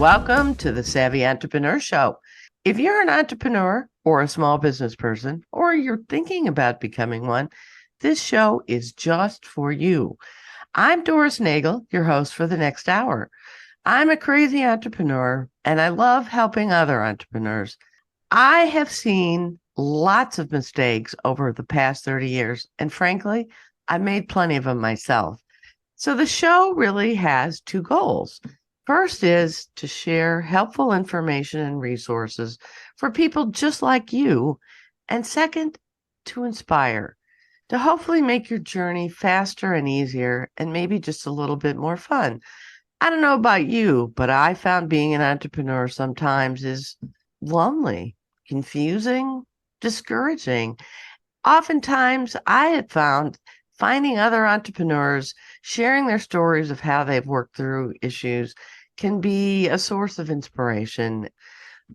Welcome to the Savvy Entrepreneur Show. If you're an entrepreneur or a small business person, or you're thinking about becoming one, this show is just for you. I'm Doris Nagel, your host for the next hour. I'm a crazy entrepreneur, and I love helping other entrepreneurs. I have seen lots of mistakes over the past 30 years, and frankly, I've made plenty of them myself. So the show really has two goals. First is to share helpful information and resources for people just like you. And second, to inspire, to hopefully make your journey faster and easier and maybe just a little bit more fun. I don't know about you, but I found being an entrepreneur sometimes is lonely, confusing, discouraging. Oftentimes, I have found finding other entrepreneurs sharing their stories of how they've worked through issues can be a source of inspiration.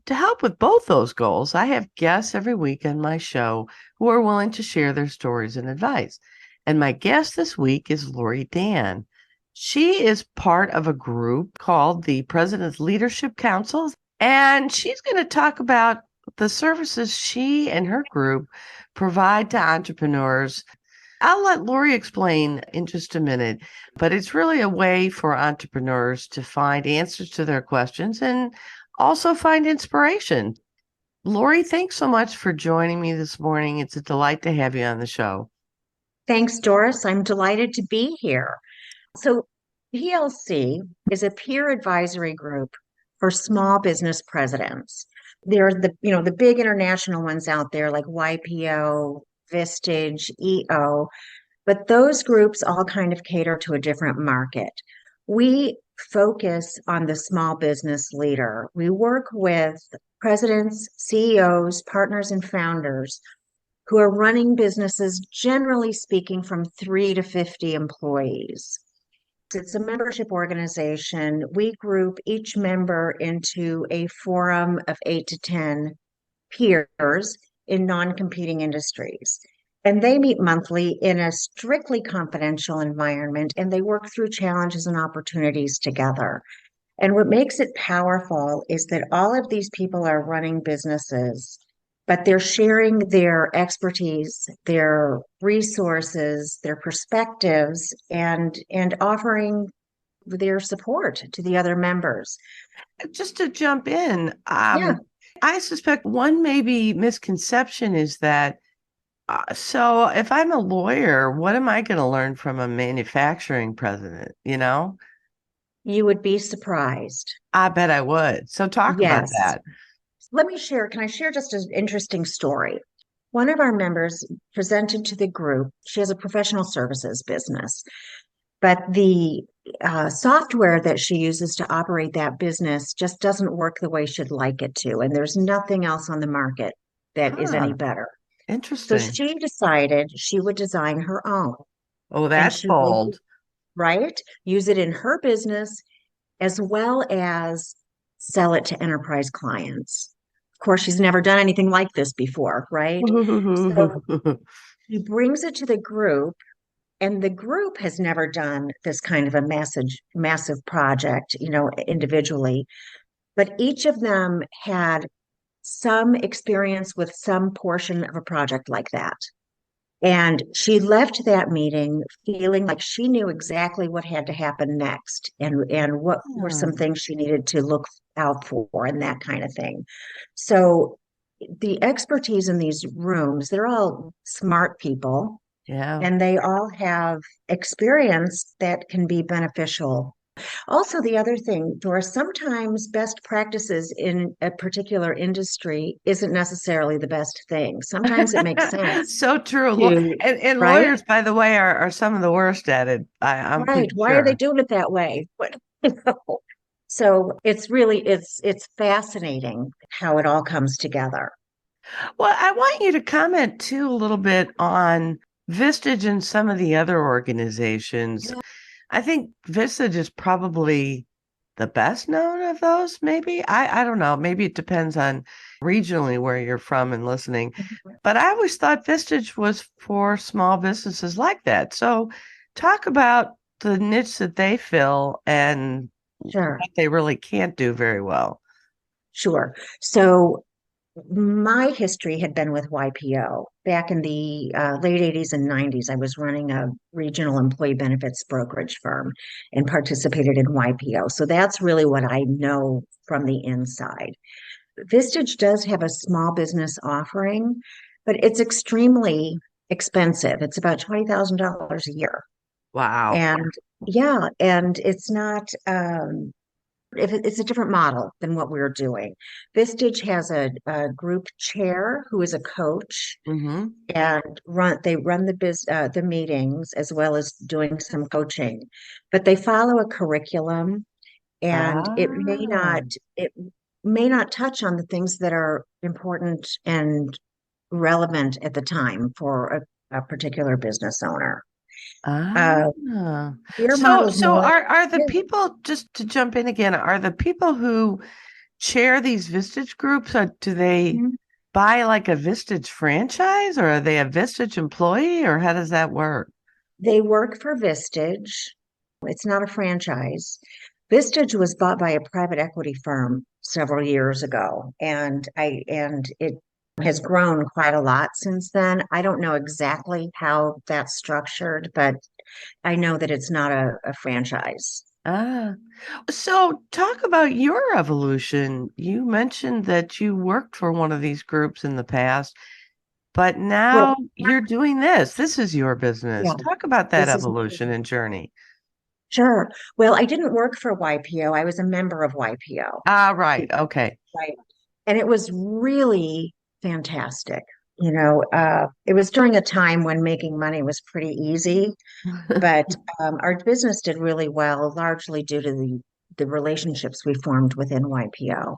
To help with both those goals, I have guests every week on my show who are willing to share their stories and advice. And my guest this week is Lori Dan. She is part of a group called the President's Leadership Council, and she's going to talk about the services she and her group provide to entrepreneurs. I'll let Lori explain in just a minute, but it's really a way for entrepreneurs to find answers to their questions and also find inspiration. Lori, thanks so much for joining me this morning. It's a delight to have you on the show. Thanks, Doris. I'm delighted to be here. So, PLC is a peer advisory group for small business presidents. There are the big international ones out there like YPO, Vistage, EO, but those groups all kind of cater to a different market. We focus on the small business leader. We work with presidents, CEOs, partners, and founders who are running businesses, generally speaking, from 3 to 50 employees. It's a membership organization. We group each member into a forum of 8 to 10 peers in non-competing industries. And they meet monthly in a strictly confidential environment, and they work through challenges and opportunities together. And what makes it powerful is that all of these people are running businesses, but they're sharing their expertise, their resources, their perspectives, and offering their support to the other members. Just to jump in, Yeah. I suspect one maybe misconception is that, so if I'm a lawyer, what am I going to learn from a manufacturing president? You would be surprised. I bet I would. So talk about Yes. that. Can I share just an interesting story? One of our members presented to the group, she has a professional services business, but the software that she uses to operate that business just doesn't work the way she'd like it to. And there's nothing else on the market that is any Huh, better. So interesting. she decided she would design her own Oh, and that's she would, bold. right, use it in her business as well as sell it to enterprise clients. Of course, she's never done anything like this before, right? So she brings it to the group, and the group has never done this kind of a massive project, individually, but each of them had some experience with some portion of a project like that. And she left that meeting feeling like she knew exactly what had to happen next and what were some Hmm, things she needed to look out for and that kind of thing. So the expertise in these rooms, they're all smart people yeah. and they all have experience that can be beneficial. Also, the other thing, Doris, sometimes best practices in a particular industry isn't necessarily the best thing. Sometimes it makes sense So true. to, And right? lawyers, by the way, are some of the worst at it. I'm Right. pretty Why are they sure. doing it that way? So it's fascinating how it all comes together. Well, I want you to comment too a little bit on Vistage and some of the other organizations. I think Vistage is probably the best known of those, maybe. I don't know. Maybe it depends on regionally where you're from and listening. But I always thought Vistage was for small businesses like that. So talk about the niche that they fill and Sure. what they really can't do very well. Sure. So my history had been with YPO. Back in the late 80s and 90s, I was running a regional employee benefits brokerage firm and participated in YPO. So that's really what I know from the inside. Vistage does have a small business offering, but it's extremely expensive. It's about $20,000 a year. Wow. And yeah, and it's not if it's a different model than what we're doing. Vistage has a group chair who is a coach Mm-hmm. and they run the meetings as well as doing some coaching, but they follow a curriculum and Ah, it may not touch on the things that are important and relevant at the time for a particular business owner. ah. Uh, their So, model's so more, are the yeah. people, just to jump in again, are the people who chair these Vistage groups, or do they buy like a Vistage franchise, or are they a Vistage employee, or how does that work? They work for Vistage. It's not a franchise. Vistage was bought by a private equity firm several years ago, and it has grown quite a lot since then. I don't know exactly how that's structured, but I know that it's not a franchise. Ah, so talk about your evolution. You mentioned that you worked for one of these groups in the past, but now Well, you're doing this. This is your business. yeah, Talk about that this is evolution and journey. sure. Well, I didn't work for YPO. I was a member of YPO. Ah, right. Okay. Right. And it was really fantastic. It was during a time when making money was pretty easy, but our business did really well, largely due to the relationships we formed within YPO.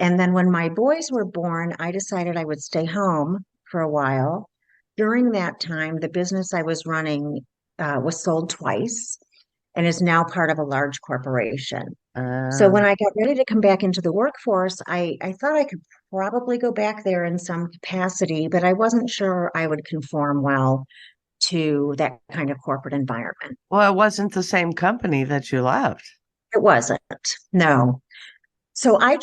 And then when my boys were born, I decided I would stay home for a while. During that time, the business I was running was sold twice and is now part of a large corporation. So Uh, when I got ready to come back into the workforce, I thought I could probably go back there in some capacity, but I wasn't sure I would conform well to that kind of corporate environment. well, it wasn't the same company that you left. It wasn't, no. So I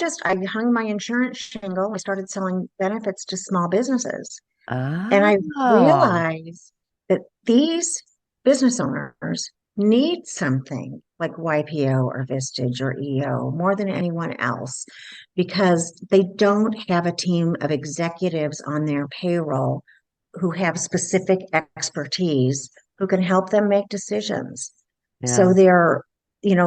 hung my insurance shingle. I started selling benefits to small businesses. And I Oh, realized that these business owners need something like YPO or Vistage or EO more than anyone else because they don't have a team of executives on their payroll who have specific expertise who can help them make decisions. So yeah.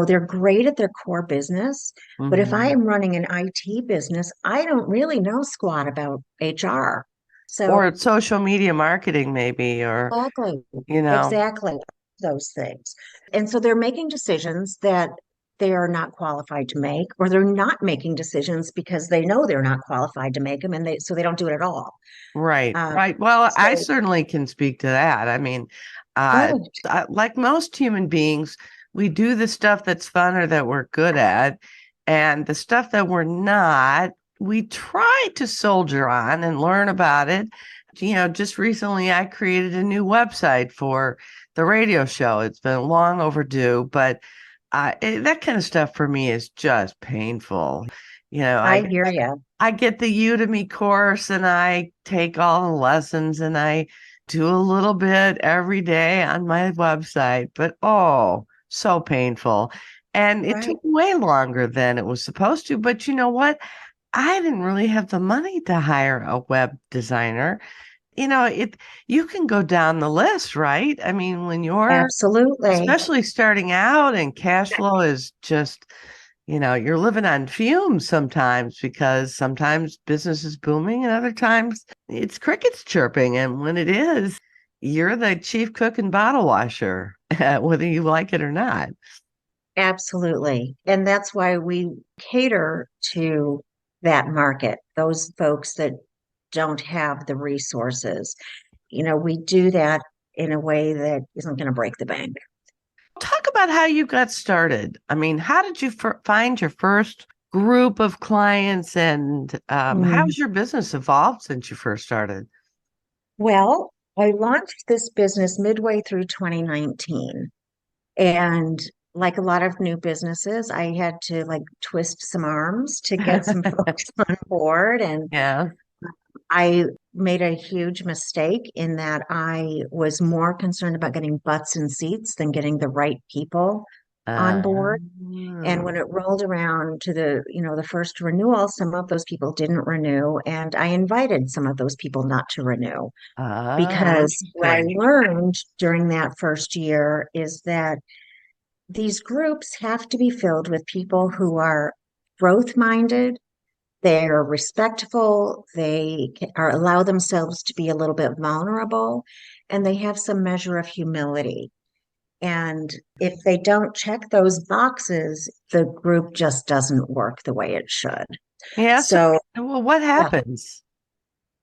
they're great at their core business, but if I Hmm. am running an IT business, I don't really know squat about HR. So Or social media marketing, maybe, or, exactly, you know, exactly those things. And so they're making decisions that they are not qualified to make, or they're not making decisions because they know they're not qualified to make them, and they don't do it at all. right, Um, right. Well, I so certainly can speak to that. I mean, uh, good, like most human beings, we do the stuff that's fun or that we're good at, and the stuff that we're not, we try to soldier on and learn about it. Just recently I created a new website for the radio show. It's been long overdue, but that kind of stuff for me is just painful. You know, I I hear you. I get the Udemy course and I take all the lessons and I do a little bit every day on my website, but oh, so painful. And it Right. took way longer than it was supposed to. But you know what? I didn't really have the money to hire a web designer. You can go down the list, right? I mean, when you're Absolutely. especially starting out and cash flow is just, you're living on fumes sometimes because sometimes business is booming and other times it's crickets chirping. And when it is, you're the chief cook and bottle washer, whether you like it or not. Absolutely. And that's why we cater to that market, those folks that don't have the resources. We do that in a way that isn't going to break the bank. Talk about how you got started. I mean, how did you find your first group of clients and Mm. how's your business evolved since you first started? Well, I launched this business midway through 2019. And like a lot of new businesses, I had to like twist some arms to get some folks on board. And Yeah. I made a huge mistake in that I was more concerned about getting butts in seats than getting the right people on Uh, board. And when it rolled around to the first renewal, some of those people didn't renew, and I invited some of those people not to renew because what I interesting. learned during that first year is that these groups have to be filled with people who are growth minded, they're respectful, are allow themselves to be a little bit vulnerable, and they have some measure of humility. And if they don't check those boxes, the group just doesn't work the way it should. Yeah. So, So, well, what yeah, happens?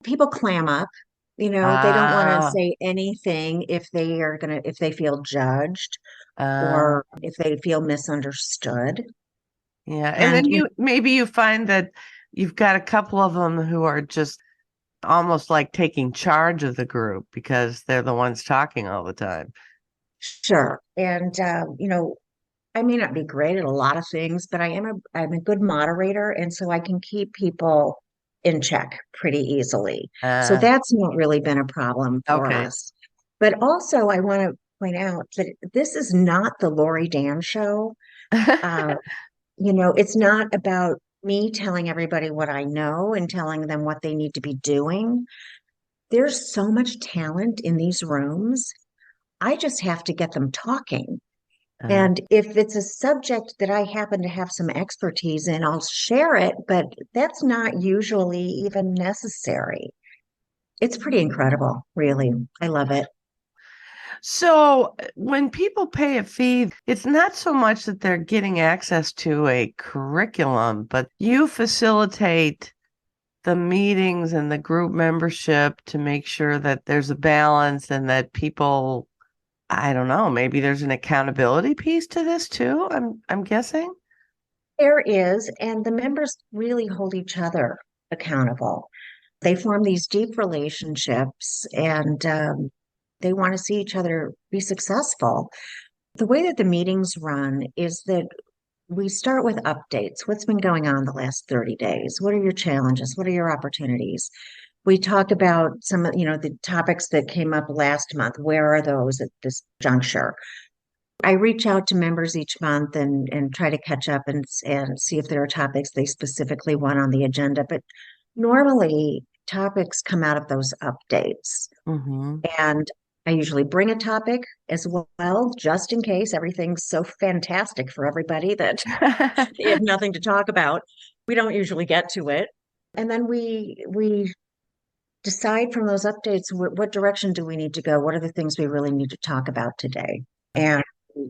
people clam up. They don't want to Ah, say anything if they feel judged uh, or if they feel misunderstood. yeah. And And then maybe you find that you've got a couple of them who are just almost like taking charge of the group because they're the ones talking all the time. sure. And I may not be great at a lot of things, but I'm a good moderator, and so I can keep people in check pretty easily. So Uh, that's not really been a problem for okay. us. But also, I want to point out that this is not the Lori Dan show. Uh, it's not about me telling everybody what I know and telling them what they need to be doing. There's so much talent in these rooms. I just have to get them talking. Uh, And if it's a subject that I happen to have some expertise in, I'll share it, but that's not usually even necessary. It's pretty incredible, really. I love it. so when people pay a fee, it's not so much that they're getting access to a curriculum, but you facilitate the meetings and the group membership to make sure that there's a balance and that people, I don't know, maybe there's an accountability piece to this too. I'm guessing. There is, and the members really hold each other accountable. They form these deep relationships and they want to see each other be successful. The way that the meetings run is that we start with updates. What's been going on the last 30 days? What are your challenges? What are your opportunities? We talk about some of, the topics that came up last month. Where are those at this juncture? I reach out to members each month and try to catch up and see if there are topics they specifically want on the agenda. But normally topics come out of those updates. Hmm. And I usually bring a topic as well, just in case everything's so fantastic for everybody that they have nothing to talk about. We don't usually get to it. And then we decide from those updates what direction do we need to go? What are the things we really need to talk about today? And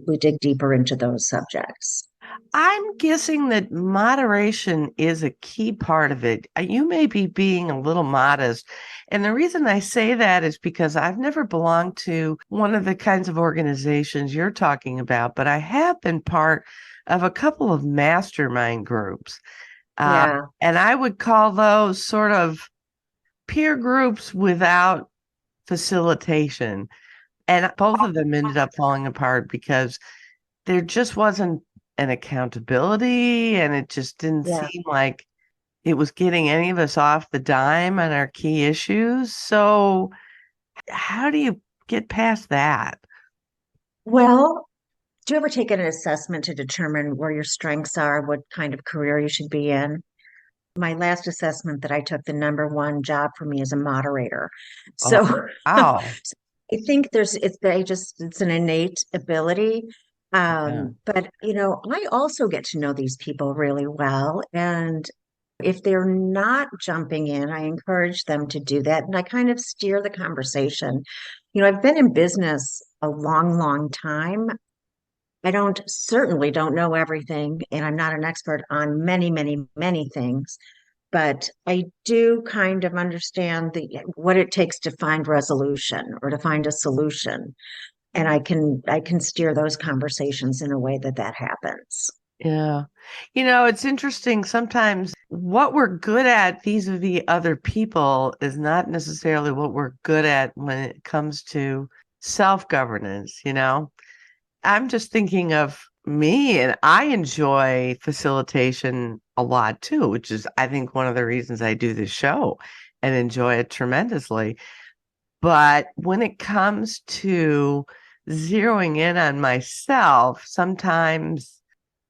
we dig deeper into those subjects. I'm guessing that moderation is a key part of it. You may be being a little modest. And the reason I say that is because I've never belonged to one of the kinds of organizations you're talking about, but I have been part of a couple of mastermind groups. Uh, Yeah, and I would call those sort of peer groups without facilitation. And both of them ended up falling apart because there just wasn't an accountability and it just didn't yeah. seem like it was getting any of us off the dime on our key issues. So how do you get past that? Well, do you ever take an assessment to determine where your strengths are, what kind of career you should be in? My last assessment that I took, the number one job for me is a moderator. Oh, So wow. I think it's an innate ability. Yeah. But I also get to know these people really well. And if they're not jumping in, I encourage them to do that. And I kind of steer the conversation. I've been in business a long, long time. I certainly don't know everything, and I'm not an expert on many, many, many things, but I do kind of understand what it takes to find resolution or to find a solution. And I can steer those conversations in a way that happens. Yeah. It's interesting. Sometimes what we're good at vis-a-vis other people is not necessarily what we're good at when it comes to self-governance. I'm just thinking of Me, and I enjoy facilitation a lot too, which is, I think, one of the reasons I do this show and enjoy it tremendously. But when it comes to zeroing in on myself, sometimes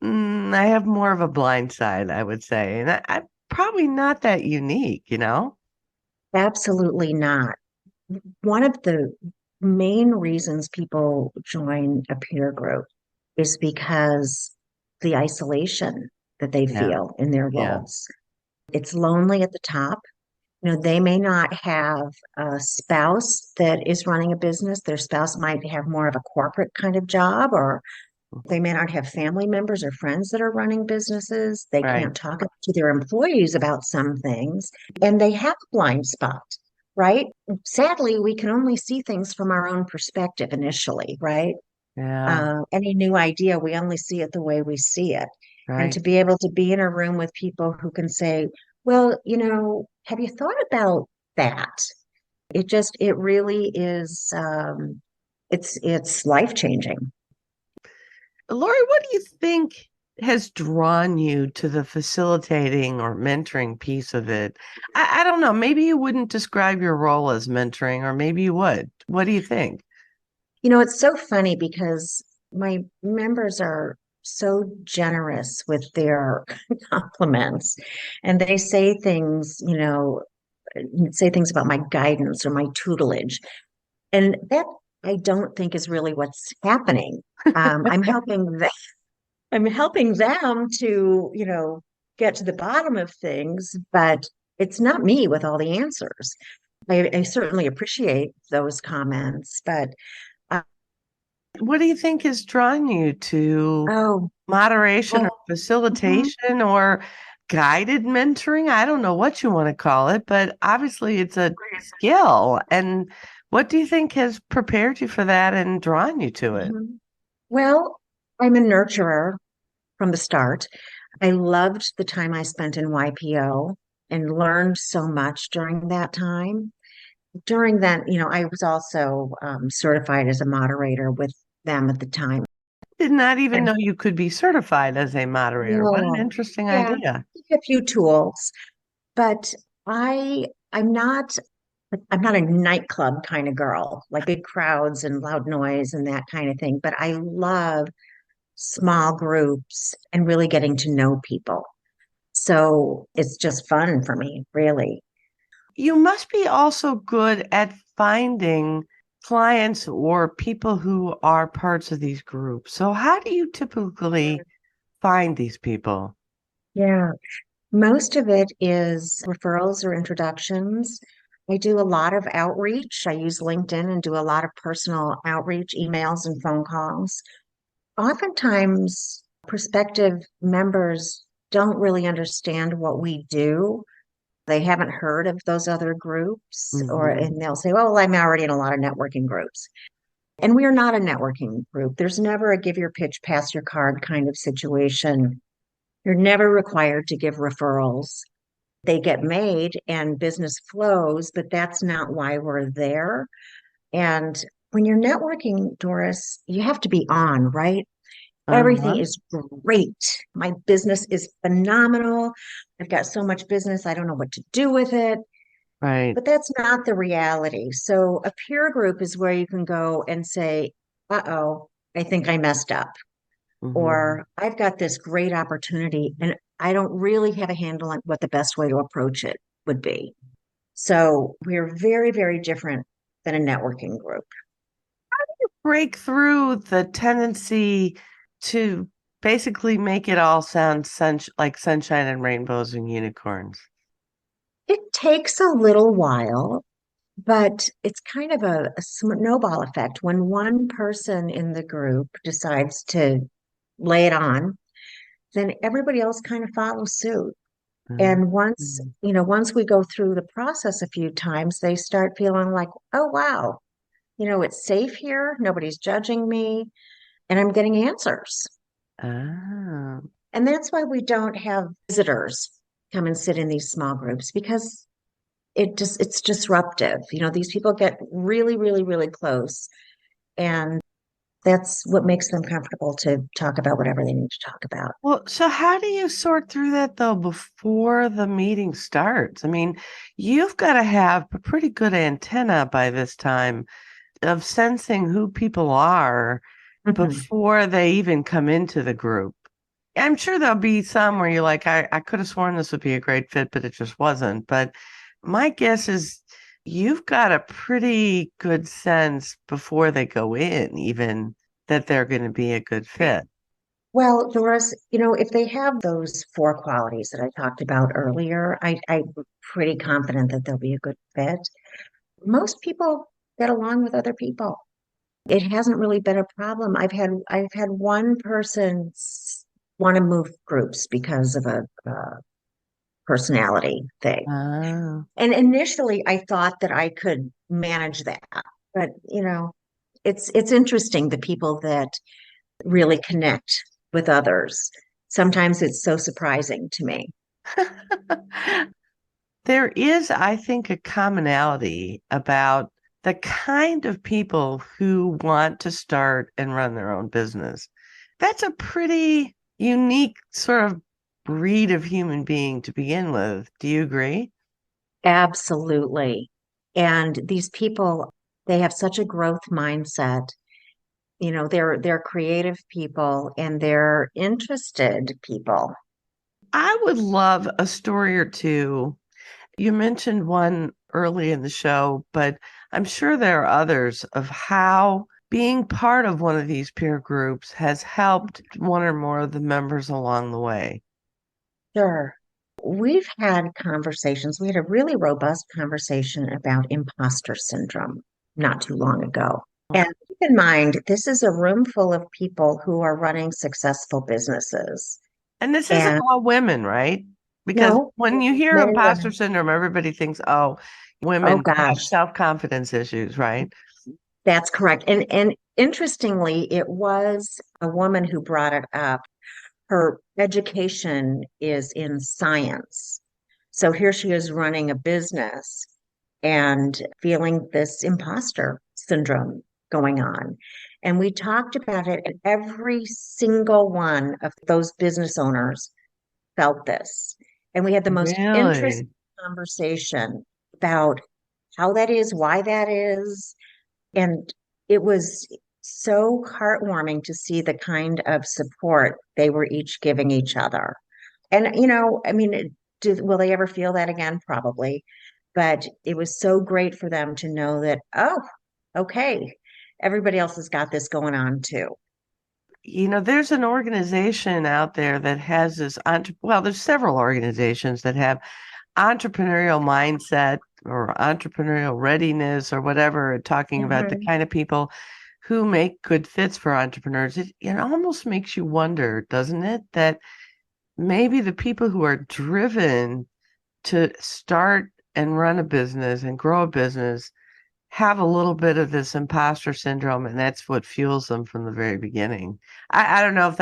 I have more of a blind side, I would say. And I'm probably not that unique, you know? Absolutely not. One of the main reasons people join a peer group is because the isolation that they Yeah, feel in their yeah, roles. It's lonely at the top. They may not have a spouse that is running a business. Their spouse might have more of a corporate kind of job, or they may not have family members or friends that are running businesses. They right. can't talk to their employees about some things, and they have a blind spot, right? Sadly, we can only see things from our own perspective initially, right? Yeah, Any new idea, we only see it the way we see it. And right. to be able to be in a room with people who can say, well, have you thought about that? It really is, it's life changing. Lori, what do you think has drawn you to the facilitating or mentoring piece of it? I don't know. Maybe you wouldn't describe your role as mentoring, or maybe you would. What do you think? It's so funny because my members are so generous with their compliments, and they say things about my guidance or my tutelage. And that I don't think is really what's happening. I'm helping them to, get to the bottom of things, but it's not me with all the answers. I certainly appreciate those comments, but uh, What do you think has drawn you to oh, moderation or well, mhm, facilitation or guided mentoring? I don't know what you want to call it, but obviously it's a skill. And what do you think has prepared you for that and drawn you to it? mhm. Well, I'm a nurturer from the start. I loved the time I spent in YPO and learned so much during that time. During that, I was also certified as a moderator with them at the time. Did not even And know you could be certified as a moderator. What an yeah, interesting yeah, idea. a few tools, but I I'm not I'm not a nightclub kind of girl, like big crowds and loud noise and that kind of thing. But I love small groups and really getting to know people. So it's just fun for me, really. You must be also good at finding clients or people who are parts of these groups. So, how do you typically find these people? Yeah. Most of it is referrals or introductions. I do a lot of outreach. I use LinkedIn and do a lot of personal outreach, emails and phone calls. Oftentimes, prospective members don't really understand what we do. They haven't heard of those other groups, Hmm. and they'll say, "Oh, well, I'm already in a lot of networking groups." And we are not a networking group. There's never a give your pitch, pass your card kind of situation. You're never required to give referrals. They get made and business flows, but that's not why we're there. And when you're networking, Doris, you have to be on, right? Everything Uh-huh. is great. My business is phenomenal. I've got so much business, I don't know what to do with it. Right. But that's not the reality. So a peer group is where you can go and say, uh-oh, I think I messed up. Hmm. Or I've got this great opportunity and I don't really have a handle on what the best way to approach it would be. So we're very, very different than a networking group. Break through the tendency to basically make it all sound like sunshine and rainbows and unicorns. It takes a little while, but it's kind of a snowball effect. When one person in the group decides to lay it on, then everybody else kind of follows suit. And Mhm. once we go through the process a few times, they start feeling like, oh, wow, it's safe here. Nobody's judging me, and I'm getting answers. Ah, And that's why we don't have visitors come and sit in these small groups because it's disruptive. These people get really, really, really close. And That's what makes them comfortable to talk about whatever they need to talk about. Well, so how do you sort through that though before the meeting starts? I mean, you've got to have a pretty good antenna by this time of sensing who people are Mhm. before they even come into the group. I'm sure there'll be some where you're like, I could have sworn this would be a great fit, but it just wasn't. But my guess is you've got a pretty good sense before they go in, even that they're going to be a good fit. Well, Doris, if they have those four qualities that I talked about earlier, I'm pretty confident that they'll be a good fit. Most people get along with other people. It hasn't really been a problem. I've had one person want to move groups because of a personality thing. Ah. And initially I thought that I could manage that. But, it's interesting the people that really connect with others. Sometimes it's so surprising to me. There is, I think, a commonality about the kind of people who want to start and run their own business. That's a pretty unique sort of breed of human being to begin with. Do you agree? Absolutely. And these people, they have such a growth mindset. They're creative people and they're interested people. I would love a story or two. You mentioned one early in the show, but I'm sure there are others of how being part of one of these peer groups has helped one or more of the members along the way. Sure. We've had conversations. We had a really robust conversation about imposter syndrome not too long ago. And keep in mind, this is a room full of people who are running successful businesses. And this isn't And all women, right? Because no, when you hear men and imposter women. syndrome, everybody thinks, oh, Oh women have gosh, self-confidence issues, right? that's correct. And interestingly, it was a woman who brought it up. Her education is in science. So here she is running a business and feeling this imposter syndrome going on. And we talked about it, and every single one of those business owners felt this. And we had the most interesting Really? conversation about how that is, why that is. And it was so heartwarming to see the kind of support they were each giving each other. And, I mean, will they ever feel that again? Probably. But it was so great for them to know that, oh, okay, everybody else has got this going on too. There's an organization out there that has this, well, there's several organizations that have entrepreneurial mindset or entrepreneurial readiness or whatever, talking about the Mhm. kind of people who make good fits for entrepreneurs. It almost makes you wonder, doesn't it, that maybe the people who are driven to start and run a business and grow a business have a little bit of this imposter syndrome, and that's what fuels them from the very beginning. I don't know if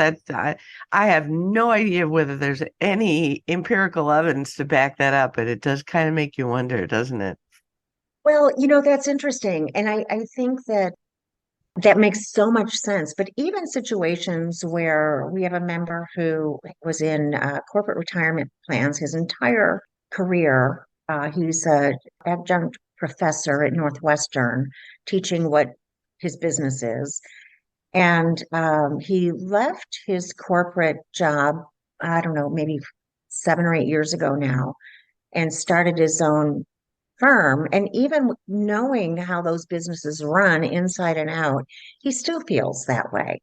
I have no idea whether there's any empirical evidence to back that up, but it does kind of make you wonder, doesn't it? Well, that's interesting. And I think that makes so much sense. But even situations where we have a member who was in corporate retirement plans his entire career, he's a adjunct professor at Northwestern teaching what his business is. And he left his corporate job, I don't know, maybe 7 or 8 years ago now, and started his own firm. And even knowing how those businesses run inside and out, he still feels that way.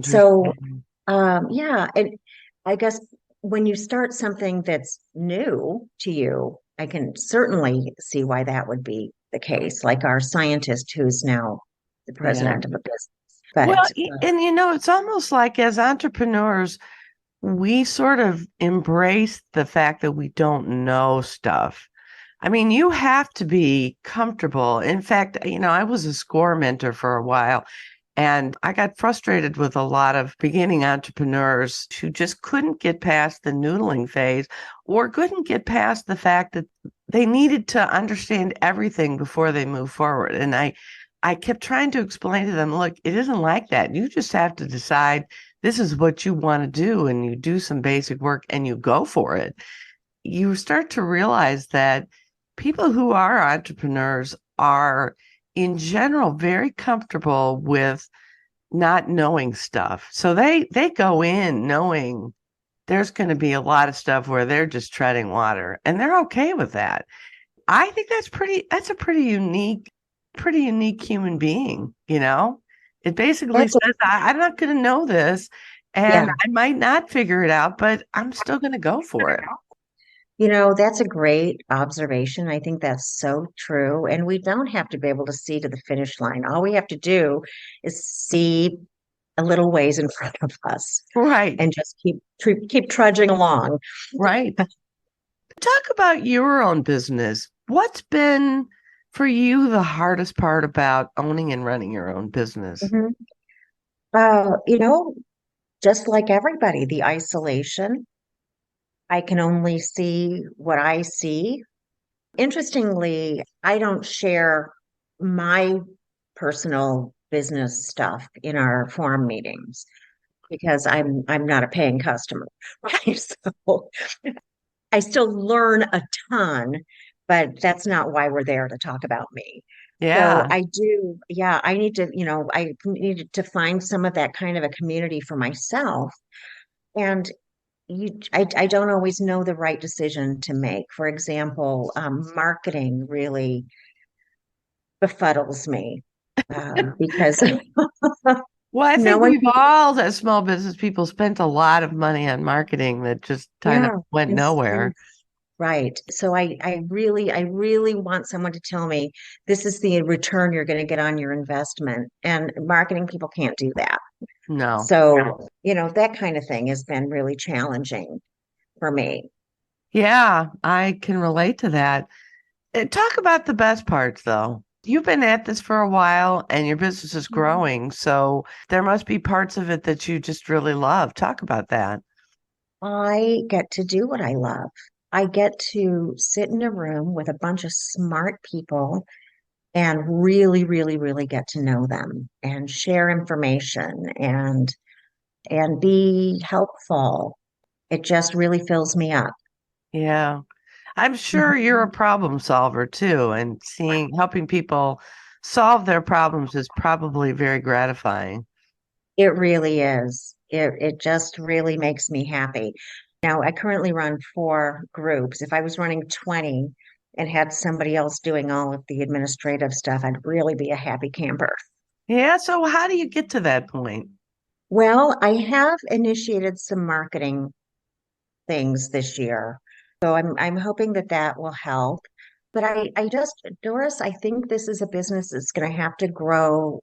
So, Interesting. yeah, and I guess when you start something that's new to you, I can certainly see why that would be the case, like our scientist who's now the Yeah. president of a business. Well, But and it's almost like as entrepreneurs, we sort of embrace the fact that we don't know stuff. I mean, you have to be comfortable. In fact, I was a score mentor for a while, and I got frustrated with a lot of beginning entrepreneurs who just couldn't get past the noodling phase or couldn't get past the fact that they needed to understand everything before they move forward. And I kept trying to explain to them, look, it isn't like that. You just have to decide this is what you want to do, and you do some basic work and you go for it. You start to realize that people who are entrepreneurs are, in general, very comfortable with not knowing stuff. So they go in knowing there's going to be a lot of stuff where they're just treading water, and they're okay with that. I think that's a pretty unique human being, you know? It basically That's a, says, I'm not going to know this, and yeah. I might not figure it out, but I'm still going to go for it. That's a great observation. I think that's so true. And we don't have to be able to see to the finish line. All we have to do is see a little ways in front of us Right, and just keep trudging along. right. Talk about your own business. What's been for you the hardest part about owning and running your own business? Mhm. Uh, you know, just like everybody, the isolation. I can only see what I see. Interestingly, I don't share my personal business stuff in our forum meetings because I'm not a paying customer, right? So I still learn a ton, but that's not why we're there to talk about me. So Yeah, I do, yeah, I need to, I needed to find some of that kind of a community for myself. And I don't always know the right decision to make. For example, marketing really befuddles me because well, I no think one, we've all, as small business people, spent a lot of money on marketing that just kind of yeah, went and nowhere. right. So I really want someone to tell me this is the return you're going to get on your investment. And marketing people can't do that. No. So, that kind of thing has been really challenging for me. Yeah, I can relate to that. Talk about the best parts, though. You've been at this for a while and your business is growing, so there must be parts of it that you just really love. Talk about that. I get to do what I love. I get to sit in a room with a bunch of smart people and really, really, really get to know them and share information and be helpful. It just really fills me up. Yeah. I'm sure Mhm. you're a problem solver too, and helping people solve their problems is probably very gratifying. It really is. It just really makes me happy. Now, I currently run 4 groups. If I was running 20 and had somebody else doing all of the administrative stuff, I'd really be a happy camper. Yeah, so how do you get to that point? Well, I have initiated some marketing things this year. So I'm hoping that that will help. But I just, Doris, I think this is a business that's going to have to grow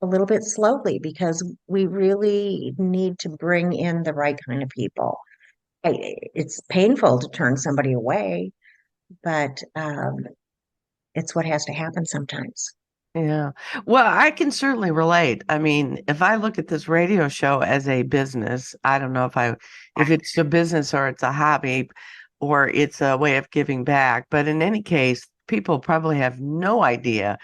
a little bit slowly because we really need to bring in the right kind of people. It's painful to turn somebody away, but it's what has to happen sometimes. Yeah. Well, I can certainly relate. I mean, if I look at this radio show as a business, I don't know if it's a business or it's a hobby or it's a way of giving back, but in any case, people probably have no idea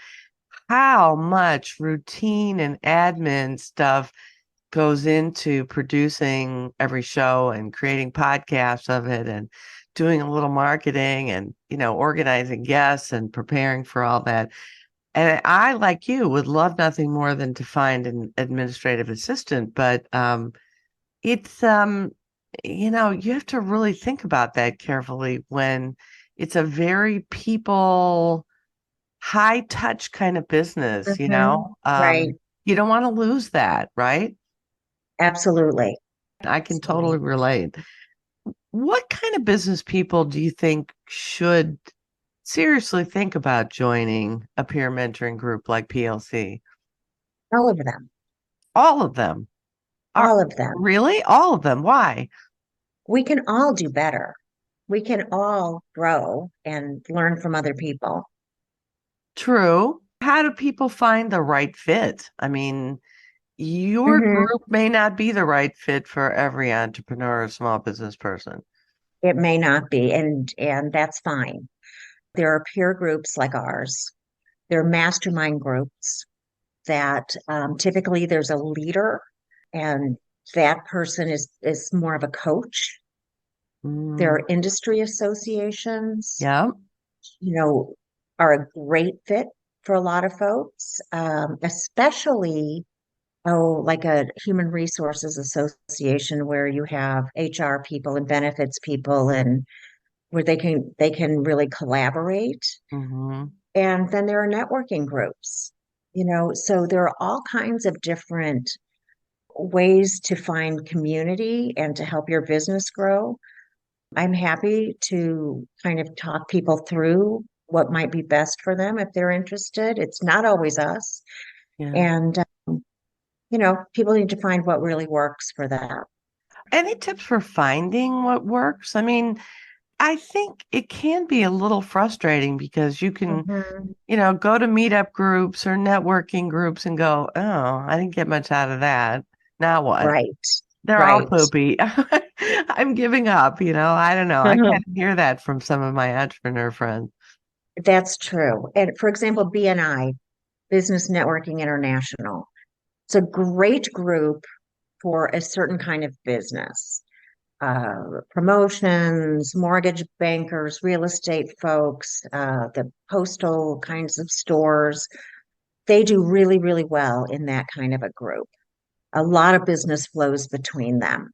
how much routine and admin stuff goes into producing every show and creating podcasts of it and doing a little marketing and, organizing guests and preparing for all that. And I, like you, would love nothing more than to find an administrative assistant, but it's you have to really think about that carefully when it's a very people high touch kind of business, you Hmm. know. Right. You don't want to lose that, right? Absolutely. I can totally Absolutely. relate. What kind of business people do you think should seriously think about joining a peer mentoring group like PLC? All of them. All of them. Are All of them. really all of them? Why? We can all do better. We can all grow and learn from other people. True. How do people find the right fit? I mean, your Hmm. group may not be the right fit for every entrepreneur or small business person. It may not be, and that's fine. There are peer groups like ours They're mastermind groups that typically there's a leader, and that person is more of a coach. There Mm, are industry associations, yeah. you know, are a great fit for a lot of folks, especially like a human resources association where you have HR people and benefits people and where they can really collaborate. Hmm. And then there are networking groups, so there are all kinds of different ways to find community and to help your business grow. I'm happy to kind of talk people through what might be best for them if they're interested. It's not always us. Yeah. And, people need to find what really works for them. Any tips for finding what works? I mean, I think it can be a little frustrating because you can, Mhm. go to meetup groups or networking groups and go, oh, I didn't get much out of that. Now what? Right, They're all right. poopy. I'm giving up, I don't know. I kind of hear that from some of my entrepreneur friends. That's true. And for example, BNI, Business Networking International, it's a great group for a certain kind of business. Promotions, mortgage bankers, real estate folks, the postal kinds of stores. They do really, really well in that kind of a group. A lot of business flows between them.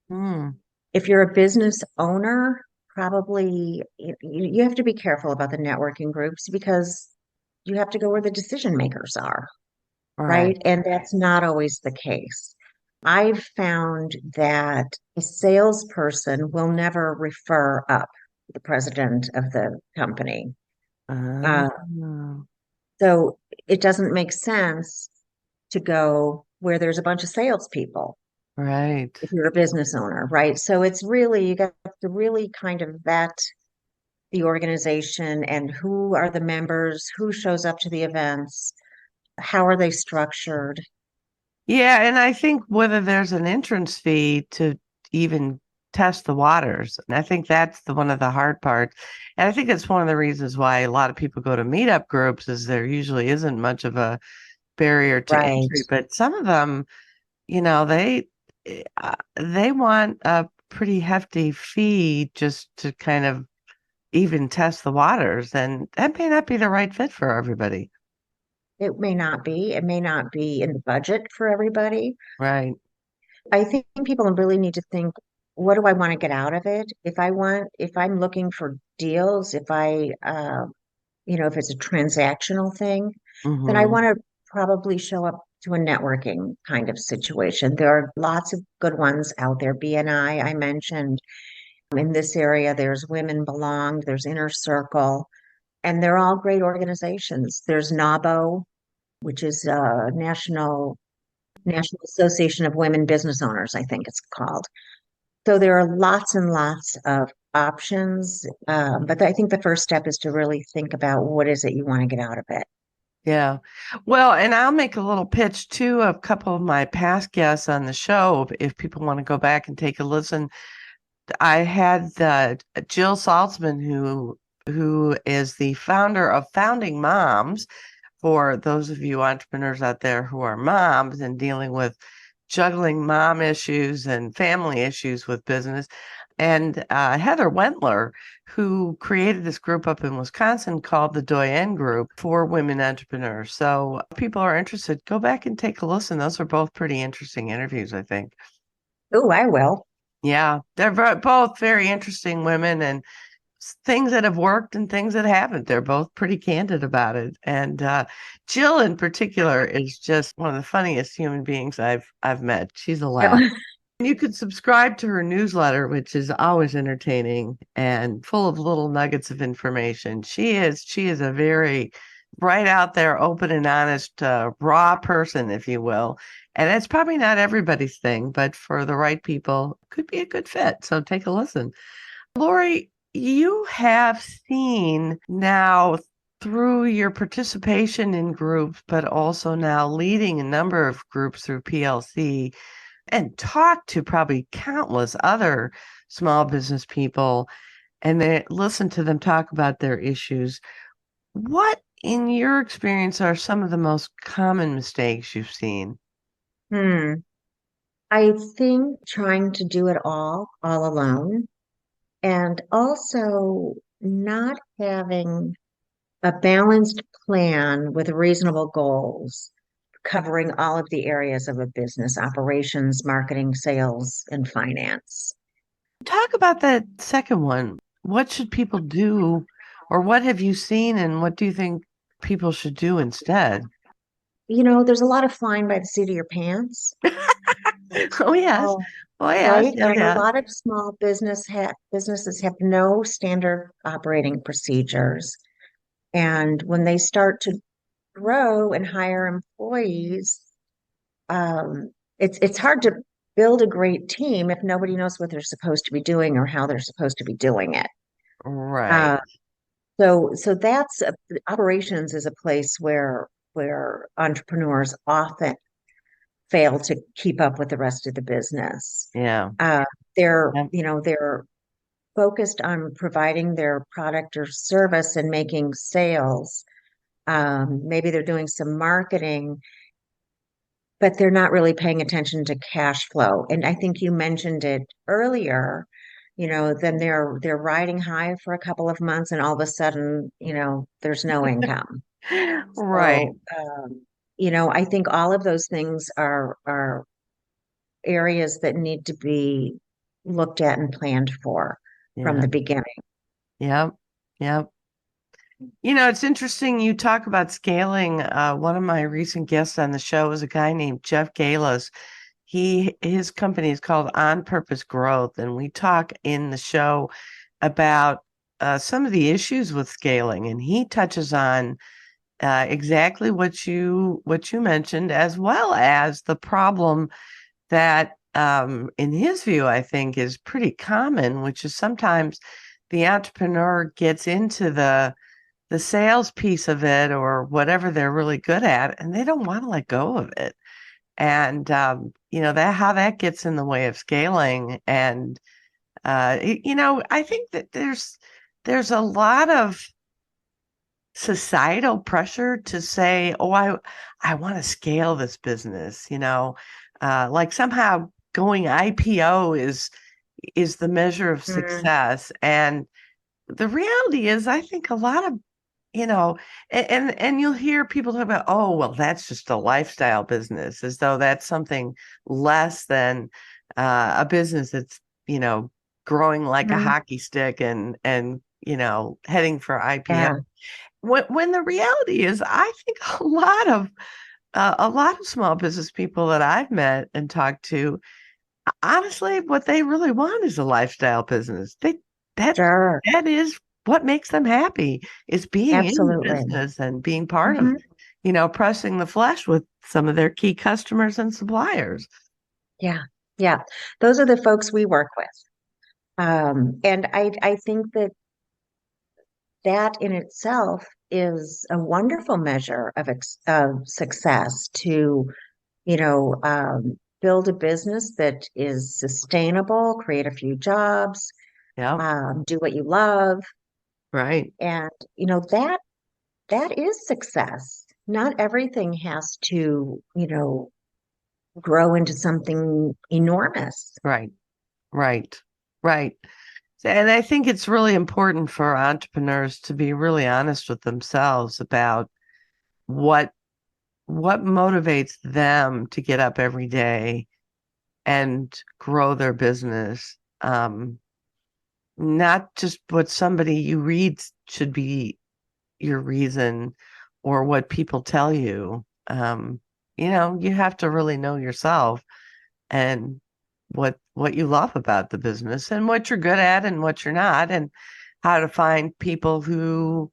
Hmm. If you're a business owner, probably you have to be careful about the networking groups because you have to go where the decision makers are, Right. right? And that's not always the case. I've found that a salesperson will never refer up the president of the company. Oh, Uh, so it doesn't make sense to go where there's a bunch of salespeople right. if you're a business owner, right? So it's really, you got to really kind of vet the organization and who are the members, who shows up to the events, how are they structured. Yeah, and I think whether there's an entrance fee to even test the waters, and I think that's one of the hard parts. And I think it's one of the reasons why a lot of people go to meetup groups is there usually isn't much of a barrier to Right. entry. But some of them, they want a pretty hefty fee just to kind of even test the waters, and that may not be the right fit for everybody. It may not be. It may not be in the budget for everybody. Right. I think people really need to think, what do I want to get out of it? If I'm looking for deals, if it's a transactional thing, then I Hmm. want to probably show up to a networking kind of situation. There are lots of good ones out there. BNI, I mentioned in this area, there's Women Belong, there's Inner Circle, and they're all great organizations. There's NABO, which is National Association of Women Business Owners, I think it's called. So there are lots and lots of options, but I think the first step is to really think about what is it you want to get out of it. Yeah. Well, and I'll make a little pitch too of a couple of my past guests on the show if people want to go back and take a listen. I had Jill Saltzman, who is the founder of Founding Moms, for those of you entrepreneurs out there who are moms and dealing with juggling mom issues and family issues with business. And Heather Wentler, who created this group up in Wisconsin called the Doyen Group for women entrepreneurs. So if people are interested, go back and take a listen. Those are both pretty interesting interviews, I think. Oh, I will. Yeah, they're both very interesting women and things that have worked and things that haven't. They're both pretty candid about it. And Jill in particular is just one of the funniest human beings I've met. She's a laugh. You could subscribe to her newsletter, which is always entertaining and full of little nuggets of information. She is a very right out there, open and honest, raw person, if you will. And it's probably not everybody's thing, but for the right people, could be a good fit. So take a listen. Lori, you have seen now through your participation in groups, but also now leading a number of groups through PLC and talked to probably countless other small business people and they listen to them talk about their issues. What in your experience, are some of the most common mistakes you've seen? Hmm. I think trying to do it all alone, and also not having a balanced plan with reasonable goals covering all of the areas of a business, operations, marketing, sales, and finance. Talk about that second one. What should people do, or what have you seen, and what do you think people should do instead? There's a lot of flying by the seat of your pants. Oh, yes. Oh, Oh, yes. right. Yes, And a yes. lot of small businesses have no standard operating procedures. And when they start to grow and hire employees, um, it's hard to build a great team if nobody knows what they're supposed to be doing or how they're supposed to be doing it. Right. Uh, so that's operations is a place where entrepreneurs often fail to keep up with the rest of the business. Yeah. Uh, they're, Yep. they're focused on providing their product or service and making sales. Maybe they're doing some marketing, but they're not really paying attention to cash flow. And I think you mentioned it earlier, then they're riding high for a couple of months and all of a sudden, there's no income. Right. So, I think all of those things are areas that need to be looked at and planned for from Yeah. the beginning. Yep. Yep. It's interesting you talk about scaling. One of my recent guests on the show was a guy named Jeff Galas. His company is called On Purpose Growth, and we talk in the show about some of the issues with scaling, and he touches on exactly what you mentioned, as well as the problem that, in his view, I think is pretty common, which is sometimes the entrepreneur gets into the sales piece of it or whatever they're really good at, and they don't want to let go of it. And that how that gets in the way of scaling. And I think that there's a lot of societal pressure to say, oh, I want to scale this business, like somehow going IPO is the measure of Mm, success. And the reality is, I think a lot of you know, and you'll hear people talk about, oh, well, that's just a lifestyle business, as though that's something less than a business that's, you know, growing like a mm, hockey stick and heading for IPO. yeah, When the reality is, I think a lot of small business people that I've met and talked to, honestly, what they really want is a lifestyle business. That sure. that is what makes them happy, is being in the Absolutely. business and being part of, Hmm. pressing the flesh with some of their key customers and suppliers. Yeah. Yeah. Those are the folks we work with. And I think that in itself is a wonderful measure of success to, build a business that is sustainable, create a few jobs, Yeah, do what you love. right, And, that is success. Not everything has to, grow into something enormous. right, right, right. And I think it's really important for entrepreneurs to be really honest with themselves about what what motivates them to get up every day and grow their business. Not just what somebody you read should be your reason or what people tell you. You have to really know yourself and what you love about the business and what you're good at and what you're not, and how to find people who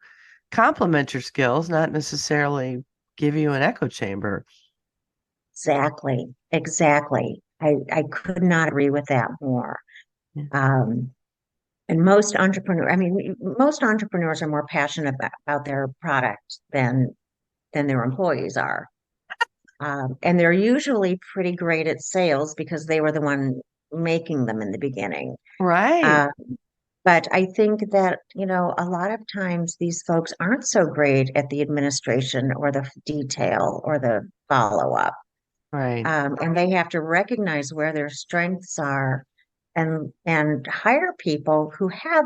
complement your skills, not necessarily give you an echo chamber. Exactly. Exactly. I could not agree with that more. Yeah. Um, and most entrepreneurs are more passionate about their product than their employees are. And they're usually pretty great at sales because they were the one making them in the beginning. Right. Uh, But I think that, a lot of times these folks aren't so great at the administration or the detail or the follow-up. Right. And they have to recognize where their strengths are and hire people who have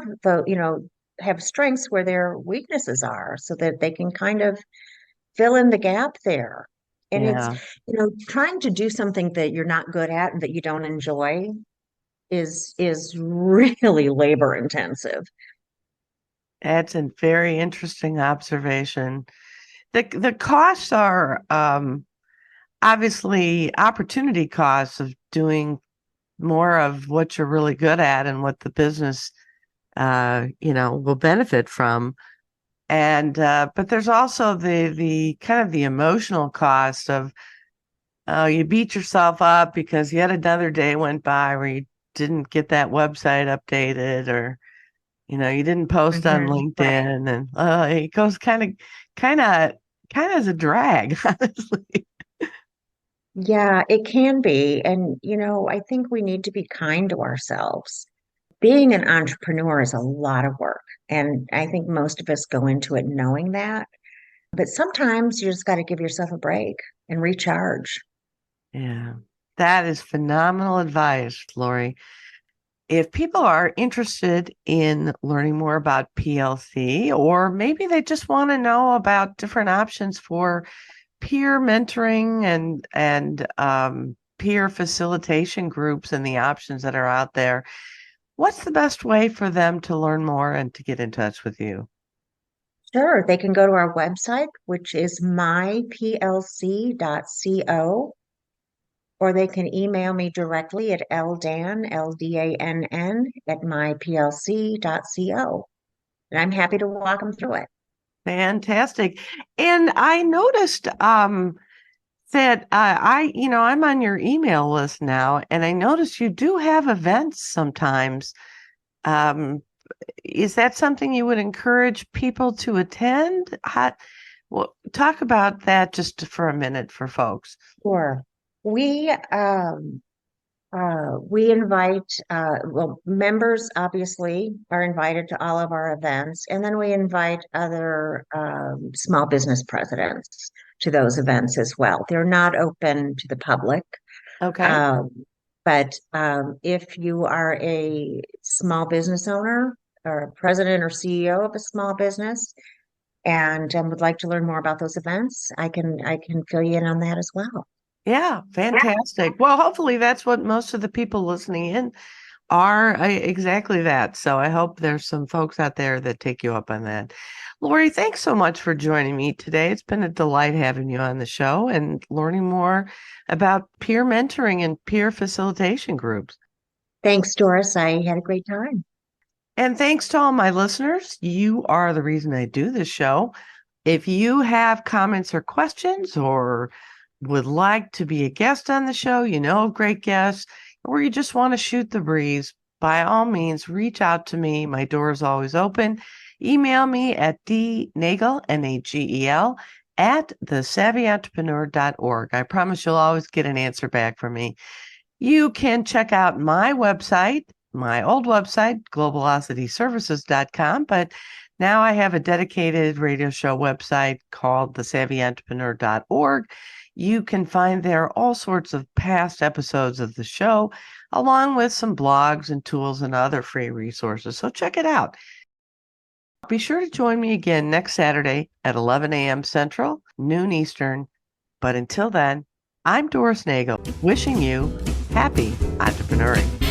strengths where their weaknesses are so that they can kind of fill in the gap there. And it's, Yeah. trying to do something that you're not good at and that you don't enjoy is really labor intensive. That's a very interesting observation. The costs are obviously opportunity costs of doing more of what you're really good at and what the business will benefit from. And but there's also the kind of the emotional cost of you beat yourself up because yet another day went by where you didn't get that website updated, or you didn't post on Right. LinkedIn, and it goes kind of as a drag, honestly. Yeah, it can be. And, I think we need to be kind to ourselves. Being an entrepreneur is a lot of work. And I think most of us go into it knowing that. But sometimes you just got to give yourself a break and recharge. Yeah, that is phenomenal advice, Lori. If people are interested in learning more about PLC, or maybe they just want to know about different options for peer mentoring and peer facilitation groups and the options that are out there, what's the best way for them to learn more and to get in touch with you? Sure, they can go to our website, which is myplc.co, or they can email me directly at ldann, at myplc.co. And I'm happy to walk them through it. Fantastic. And I noticed that I'm on your email list now, and I noticed you do have events sometimes. Um, is that something you would encourage people to attend? Well, talk about that just for a minute for folks. Sure. We we invite members obviously are invited to all of our events, and then we invite other small business presidents to those events as well. They're not open to the public. Okay. Um, but if you are a small business owner or a president or CEO of a small business and would like to learn more about those events, I can fill you in on that as well. Yeah, fantastic. Well, hopefully that's what most of the people listening in are exactly that. So I hope there's some folks out there that take you up on that. Lori, thanks so much for joining me today. It's been a delight having you on the show and learning more about peer mentoring and peer facilitation groups. Thanks, Doris. I had a great time. And thanks to all my listeners. You are the reason I do this show. If you have comments or questions, or would like to be a guest on the show, a great guest, or you just want to shoot the breeze, by all means, reach out to me. My door is always open. Email me at dnagel, Nagel, at thesavvyentrepreneur.org. I promise you'll always get an answer back from me. You can check out my website, my old website, globalocityservices.com, but now I have a dedicated radio show website called thesavvyentrepreneur.org. You can find there all sorts of past episodes of the show, along with some blogs and tools and other free resources. So check it out. Be sure to join me again next Saturday at 11 a.m. Central, noon Eastern. But until then, I'm Doris Nagel, wishing you happy entrepreneuring.